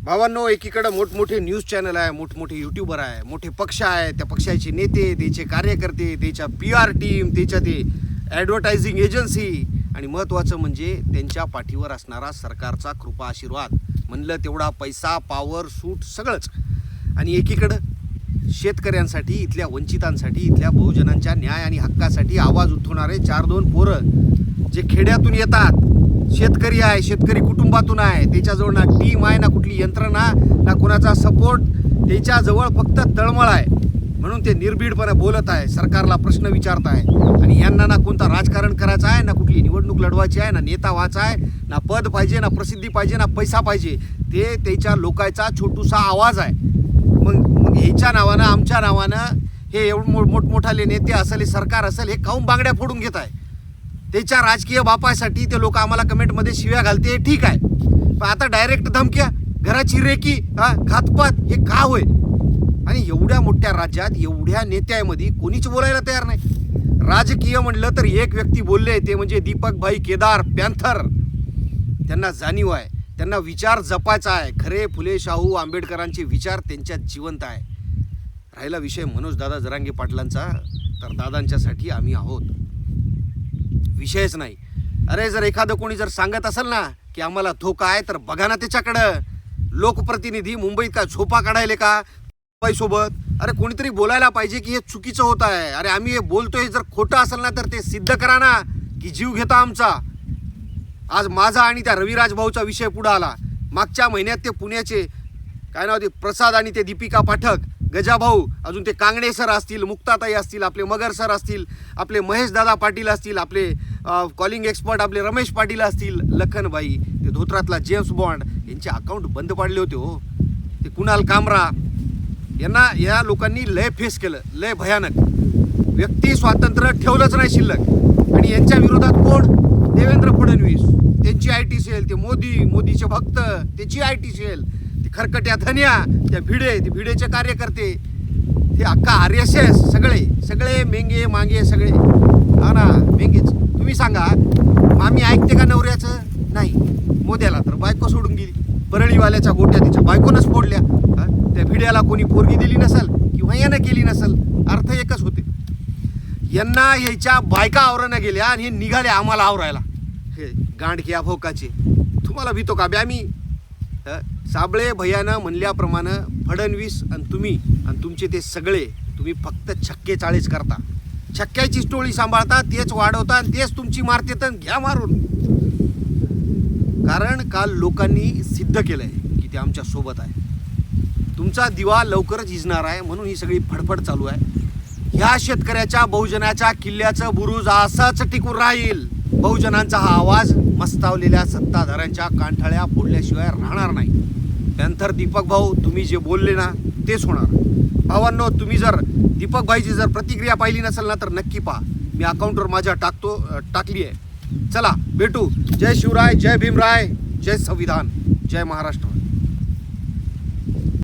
भावांनो, एकीकडे मोठमोठे न्यूज चॅनल आहे, मोठमोठे यूट्यूबर आहे, मोठे पक्ष आहे, त्या पक्षाचे नेते, त्याचे कार्यकर्ते, त्याच्या PR टीम, त्याच्या ते ॲडव्हर्टायझिंग एजन्सी आणि महत्त्वाचं म्हणजे त्यांच्या पाठीवर असणारा सरकारचा कृपा आशीर्वाद. म्हणलं तेवढा पैसा, पॉवर, सूट सगळंच. आणि एकीकडं शेतकऱ्यांसाठी, इथल्या वंचितांसाठी, इथल्या बहुजनांच्या न्याय आणि हक्कासाठी आवाज उठवणारे 4-2 पोरं जे खेड्यातून येतात, शेतकरी आहे, शेतकरी कुटुंबातून आहे, त्याच्याजवळ ना टीम आहे, ना कुठली यंत्रणा, ना कुणाचा सपोर्ट, त्याच्याजवळ फक्त तळमळ आहे. म्हणून ते निर्भीडपणे बोलत आहे, सरकारला प्रश्न विचारत आहे. आणि यांना ना कोणता राजकारण करायचं आहे, ना कुठली निवडणूक लढवायची आहे, ना नेता व्हायचा आहे, ना पद पाहिजे, ना प्रसिद्धी पाहिजे, ना पैसा पाहिजे. ते त्याच्या लोकांचा छोटूसा आवाज आहे. मग ह्याच्या नावानं, आमच्या नावानं हे एवढं मोठमोठाले नेते असेल, हे सरकार असेल, हे काहून बांगड्या फोडून घेत आहे. त्याच्या राजकीय बापासाठी ते लोक आम्हाला कमेंटमध्ये शिव्या घालते, ठीक आहे. पण आता डायरेक्ट धमक्या, घराची रेकी, घातपात, हे का होय? आणि एवढ्या मोठ्या राज्यात एवढ्या नेत्यामध्ये कोणीच बोलायला तयार नाही. राजकीय म्हणलं तर एक व्यक्ती बोलले, ते म्हणजे दीपकभाई केदार पॅन्थर. त्यांना जाणीव आहे, त्यांना विचार जपायचा आहे. खरे फुले शाहू आंबेडकरांचे विचार त्यांच्यात जिवंत आहे. राहिला विषय मनोज दादा जरांगे पाटलांचा, तर दादांच्यासाठी आम्ही आहोत, विषयच नाही. अरे जर एखादं कोणी जर सांगत असेल ना की आम्हाला धोका आहे, तर बघा ना त्याच्याकडं. लोकप्रतिनिधी मुंबईत का झोपा काढायले का सोबत? अरे कोणीतरी बोलायला पाहिजे की हे चुकीचं होत आहे. अरे आम्ही हे बोलतोय, जर खोटं असेल ना तर ते सिद्ध करा ना की जीव घेता आमचा. आज माझा आणि त्या रविराज भाऊचा विषय पुढे आला. मागच्या महिन्यात ते पुण्याचे काय नाव ते प्रसाद आणि ते दीपिका पाठक, गजाभाऊ, अजून ते कांगणे सर असतील, मुक्ताताई असतील, आपले मगर सर असतील, आपले महेश दादा पाटील असतील, आपले कॉलिंग एक्सपर्ट आपले रमेश पाटील असतील, लखनबाई, ते धोत्रातला जेम्स बॉन्ड, यांचे अकाउंट बंद पाडले होते हो. ते कुणाल कामरा, यांना या लोकांनी लय फेस केलं, लय भयानक. व्यक्ती स्वातंत्र्य ठेवलंच नाही शिल्लक. आणि यांच्या विरोधात कोण? देवेंद्र फडणवीस, त्यांची IT सेल, ते मोदीचे भक्त, त्याची IT सेल, ते खरकट्या धन्या, त्या भिडेचे कार्यकर्ते, हे अख्खा RSS, सगळे मेंगे मांगे सगळे. हा ना, मेंगेच. तुम्ही सांगा, मामी ऐकते का नवऱ्याचं? नाही. मोद्याला तर बायको सोडून गेली, परळीवाल्याच्या गोट्या तिच्या बायकोनंच फोडल्या. त्या भिड्याला कोणी पोरगी दिली नसल किंवा यानं केली नसल, अर्थ एकच होते. यांना ह्याच्या बायका आवरानं गेल्या आणि हे निघाले आम्हाला आवरायला. हे गांडक्या भोकाचे, तुम्हाला भीतो का ब्यामी? साबळे भैयानं म्हणल्याप्रमाणे फडणवीस आणि तुम्ही आणि तुमचे ते सगळे, तुम्ही फक्त छक्के चाळीस करता, छक्क्याची टोळी सांभाळता, तेच वाढवता आणि तेच तुमची मारते, तर घ्या मारून. कारण काल लोकांनी सिद्ध केलंय की ते आमच्या सोबत आहे. तुमचा दिवा लवकरच हिजणार आहे, म्हणून ही सगळी फडफड चालू आहे. ह्या शेतकऱ्याच्या, बहुजनाच्या किल्ल्याचं बुरुज असंच टिकून राहील. बहुजनांचा हा आवाज मस्तावलेल्या सत्ताधाऱ्यांच्या कांठाळ्या फोडल्याशिवाय राहणार नाही. त्यानंतर दीपक भाऊ, तुम्ही जे बोलले ना तेच होणार. भावांनो, तुम्ही जर दीपकभाईची जर प्रतिक्रिया पाहिली नसेल ना तर नक्की पहा. मी अकाउंटवर माझ्या टाकली आहे. चला भेटू. जय शिवराय, जय भीमराय, जय संविधान, जय महाराष्ट्र.